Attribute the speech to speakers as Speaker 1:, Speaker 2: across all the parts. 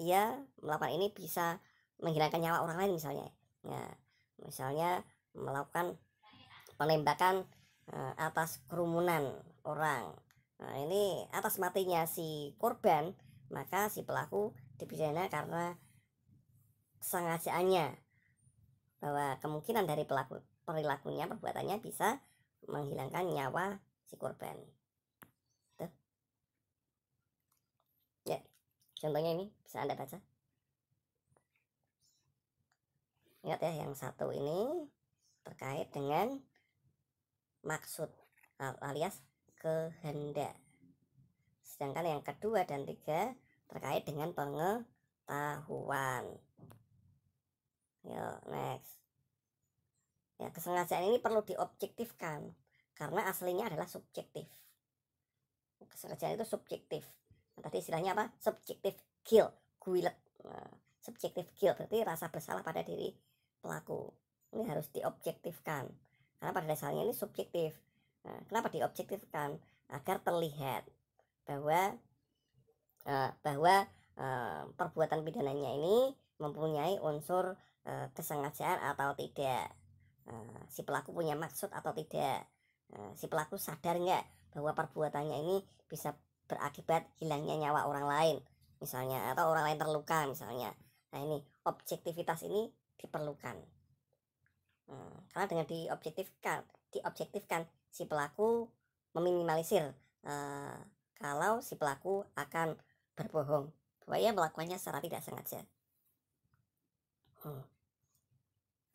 Speaker 1: ia melakukan ini bisa menghilangkan nyawa orang lain misalnya. Ya, misalnya melakukan penembakan atas kerumunan orang. Nah, ini atas matinya si korban, maka si pelaku dipidana karena kesengajaannya, bahwa kemungkinan dari pelaku perilakunya, perbuatannya bisa menghilangkan nyawa si korban. Tuh. Ya, contohnya ini bisa Anda baca. Ingat ya, yang satu ini terkait dengan maksud alias kehendak. Sedangkan yang kedua dan tiga terkait dengan pengetahuan. Yuk, next. Ya, kesengajaan ini perlu diobjektifkan karena aslinya adalah subjektif. Kesengajaan itu subjektif. Nah, tadi istilahnya apa? Subjektif guilt, guilt. Nah, subjektif guilt berarti rasa bersalah pada diri pelaku. Ini harus diobjektifkan karena pada dasarnya ini subjektif. Nah, kenapa diobjektifkan? Agar terlihat bahwa perbuatan pidananya ini mempunyai unsur kesengajaan atau tidak. Si pelaku punya maksud atau tidak. Si pelaku sadar nggak bahwa perbuatannya ini bisa berakibat hilangnya nyawa orang lain misalnya, atau orang lain terluka misalnya. Nah, ini objektivitas ini diperlukan. Karena dengan diobjektifkan si pelaku meminimalisir kalau si pelaku akan berbohong bahwa ia melakukannya secara tidak sengaja.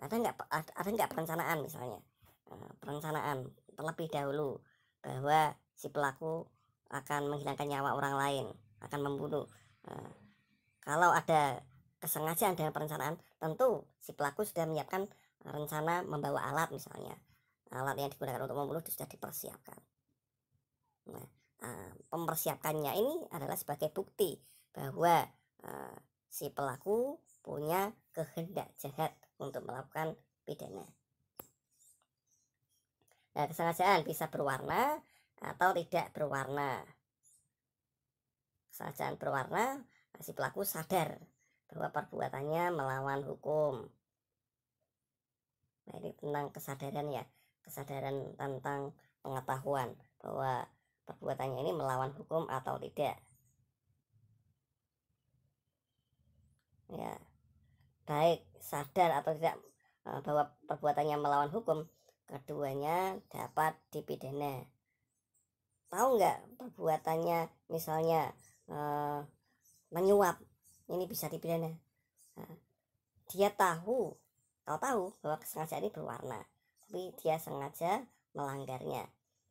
Speaker 1: Ada nggak perencanaan misalnya, perencanaan terlebih dahulu bahwa si pelaku akan menghilangkan nyawa orang lain, akan membunuh. Kalau ada kesengajaan dengan perencanaan, tentu si pelaku sudah menyiapkan rencana membawa alat misalnya, alat yang digunakan untuk membunuh sudah dipersiapkan. Nah, mempersiapkannya ini adalah sebagai bukti bahwa si pelaku punya kehendak jahat untuk melakukan pidana. Nah, kesengajaan bisa berwarna atau tidak berwarna. Kesengajaan berwarna, si pelaku sadar bahwa perbuatannya melawan hukum. Nah, ini tentang kesadaran ya, kesadaran tentang pengetahuan bahwa perbuatannya ini melawan hukum atau tidak. Ya, baik sadar atau tidak bahwa perbuatannya melawan hukum, keduanya dapat dipidana. Tahu nggak perbuatannya misalnya menyuap, ini bisa dipidana. Nah, dia tahu bahwa kesengajaan ini berwarna, tapi dia sengaja melanggarnya.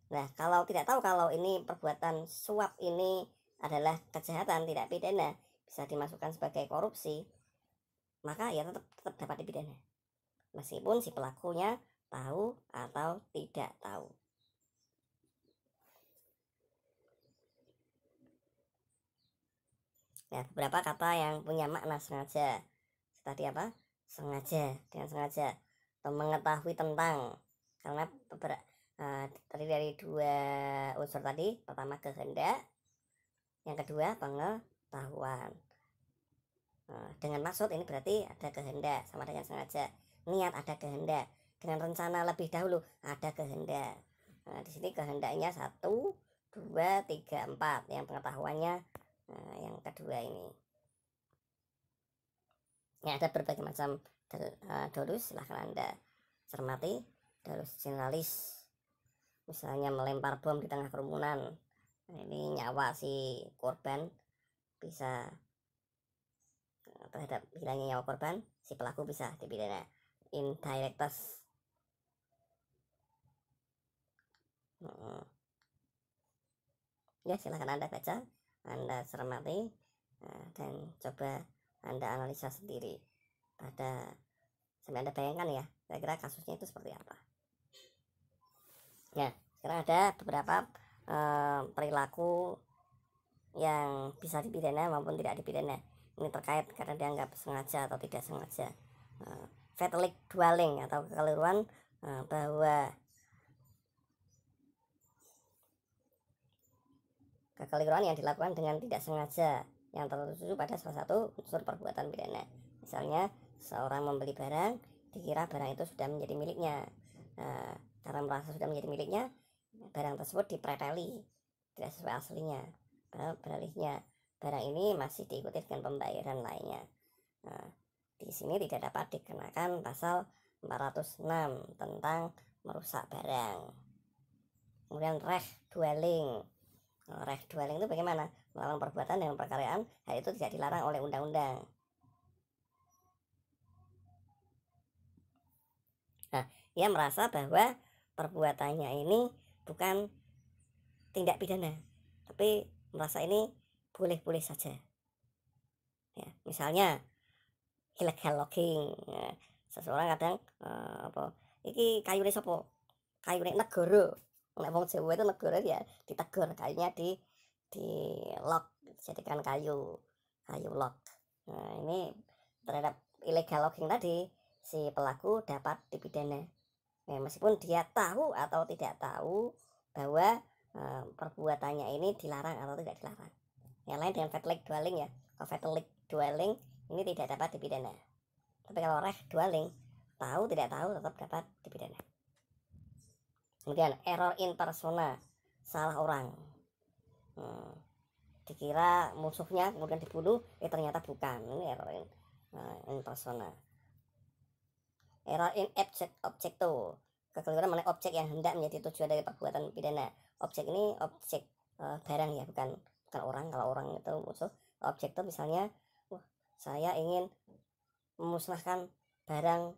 Speaker 1: Nah, kalau tidak tahu kalau ini perbuatan suap ini adalah kejahatan tidak pidana, bisa dimasukkan sebagai korupsi, maka ya tetap dapat dipidana meskipun si pelakunya tahu atau tidak tahu. Ya, beberapa kata yang punya makna sengaja. Tadi apa? Sengaja, dengan sengaja, atau mengetahui tentang. Karena tadi dari dua unsur tadi, pertama kehendak, yang kedua pengetahuan. Dengan maksud ini berarti ada kehendak, sama dengan sengaja. Niat ada kehendak, dengan rencana lebih dahulu ada kehendak. Di sini kehendaknya 1, 2, 3, 4. Yang pengetahuannya yang kedua ini. Ya, ada berbagai macam dolus, silahkan Anda cermati. Dolus generalis, misalnya melempar bom di tengah kerumunan. Nah, ini nyawa si korban bisa terhadap hilangnya nyawa korban, si pelaku bisa dipidana. Indirectus, ya silahkan Anda baca, Anda cermati, dan coba Anda analisa sendiri sampai Anda bayangkan ya, kira-kira kasusnya itu seperti apa. Ya, sekarang ada beberapa perilaku yang bisa dipidana maupun tidak dipidana. Ini terkait karena dianggap sengaja atau tidak sengaja. Fatalic dwelling atau kekeliruan, bahwa kekeliruan yang dilakukan dengan tidak sengaja yang tertuju pada salah satu unsur perbuatan pidana. Misalnya seorang membeli barang, dikira barang itu sudah menjadi miliknya. Nah, karena merasa sudah menjadi miliknya, barang tersebut dipreteli, tidak sesuai aslinya. Beralihnya, barang ini masih diikuti dengan pembayaran lainnya. Nah, di sini tidak dapat dikenakan pasal 406 tentang merusak barang. Kemudian reh dwelling. Reh dwelling itu bagaimana? Melakukan perbuatan dengan perkaraan, hal itu tidak dilarang oleh undang-undang. Nah, ia merasa bahwa perbuatannya ini bukan tindak pidana, tapi merasa ini boleh-boleh saja. Ya, misalnya illegal logging. Ya, seseorang kadang apa? Iki kayune sapa? Kayune negara. Nek wong Jawa itu negara ya ditegur, kayunya di log, jadikan kayu log. Nah, ini terhadap illegal logging tadi si pelaku dapat dipidana. Ya, meskipun dia tahu atau tidak tahu bahwa perbuatannya ini dilarang atau tidak dilarang. Yang lain dengan fatalik dwelling ya. Kalau fatalik dwelling ini tidak dapat dipidana. Tapi kalau reh dwelling, tahu tidak tahu tetap dapat dipidana. Kemudian error in persona, salah orang. Dikira musuhnya kemudian dibunuh, ternyata bukan. Ini error in persona. Error in objecto, kekeliruan mengenai objek yang hendak menjadi tujuan dari perbuatan pidana. Objek ini objek barang ya, bukan orang. Kalau orang itu musuh. Objek itu misalnya, saya ingin memusnahkan barang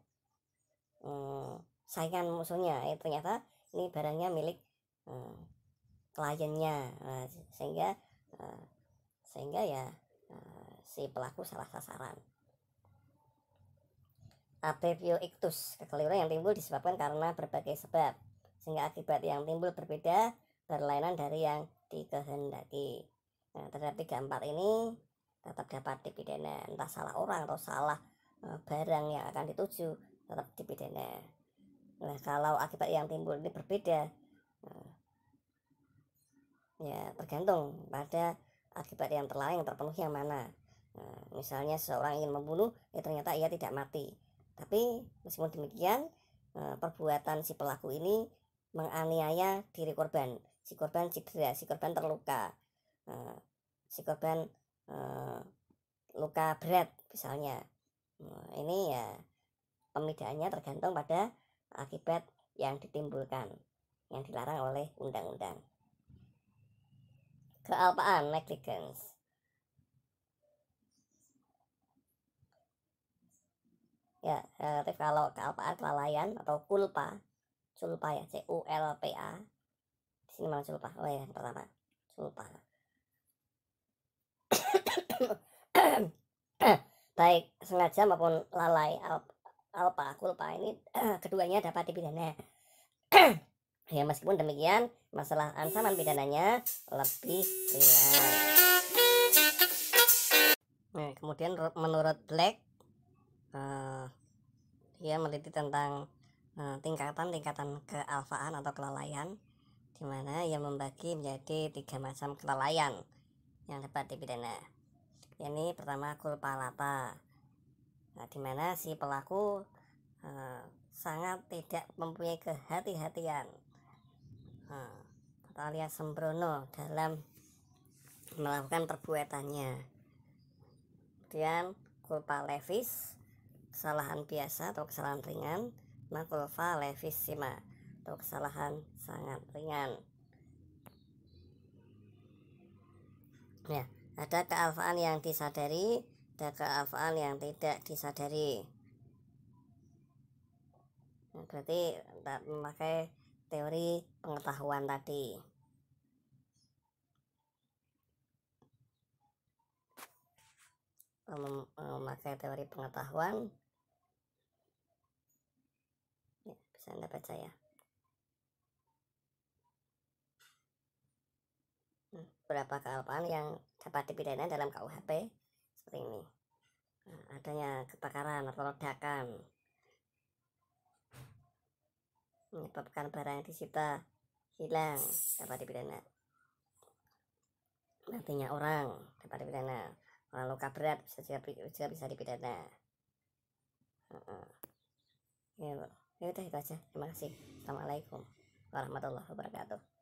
Speaker 1: saingan musuhnya, ternyata ini barangnya milik kliennya. Sehingga ya si pelaku salah sasaran. Abrevio ictus, kekeliruan yang timbul disebabkan karena berbagai sebab, sehingga akibat yang timbul berbeda, berlainan dari yang dikehendaki. Nah, terhadap 34 ini tetap dapat dipidana, entah salah orang atau salah barang yang akan dituju, tetap dipidana. Nah, kalau akibat yang timbul ini berbeda, ya tergantung pada akibat yang terlarang yang terpenuhi yang mana. Misalnya seorang ingin membunuh, ternyata ia tidak mati. Tapi meskipun demikian, perbuatan si pelaku ini menganiaya diri korban. Si korban cedera, si korban terluka, si korban luka berat misalnya. Ini ya pemidaannya tergantung pada akibat yang ditimbulkan, yang dilarang oleh undang-undang. Kealpaan, negligence. Ya, relatif kalau kealpaan, kelalaian atau culpa ya, culpa. Di sini mana culpa? Oh ya, yang pertama culpa. Baik sengaja maupun lalai, culpa ini keduanya dapat dipidana. Ya, meskipun demikian masalah ancaman pidananya lebih ringan. Nah, kemudian menurut Black, dia meneliti tentang tingkatan kealfaan atau kelalaian, di mana ia membagi menjadi 3 macam kelalaian yang dapat dipidana. Ini pertama culpa lata, nah, di mana si pelaku sangat tidak mempunyai kehati-hatian atau alias sembrono dalam melakukan perbuatannya. Kemudian culpa levis, kesalahan biasa atau kesalahan ringan. Nah, culpa levissima atau kesalahan sangat ringan. Ya, ada kealfaan yang disadari, ada kealfaan yang tidak disadari. Nah, berarti memakai teori pengetahuan tadi. Memakai teori pengetahuan, ya, bisa Anda baca ya. Beberapa kealpaan yang dapat dipidana dalam KUHP seperti ini. Adanya kebakaran atau ledakan, menyebabkan barang yang disita hilang, dapat dipidana. Matinya orang, dapat dipidana. Orang luka berat juga bisa dipidana. Ya, ya udah itu aja. Terima kasih. Assalamualaikum warahmatullahi wabarakatuh.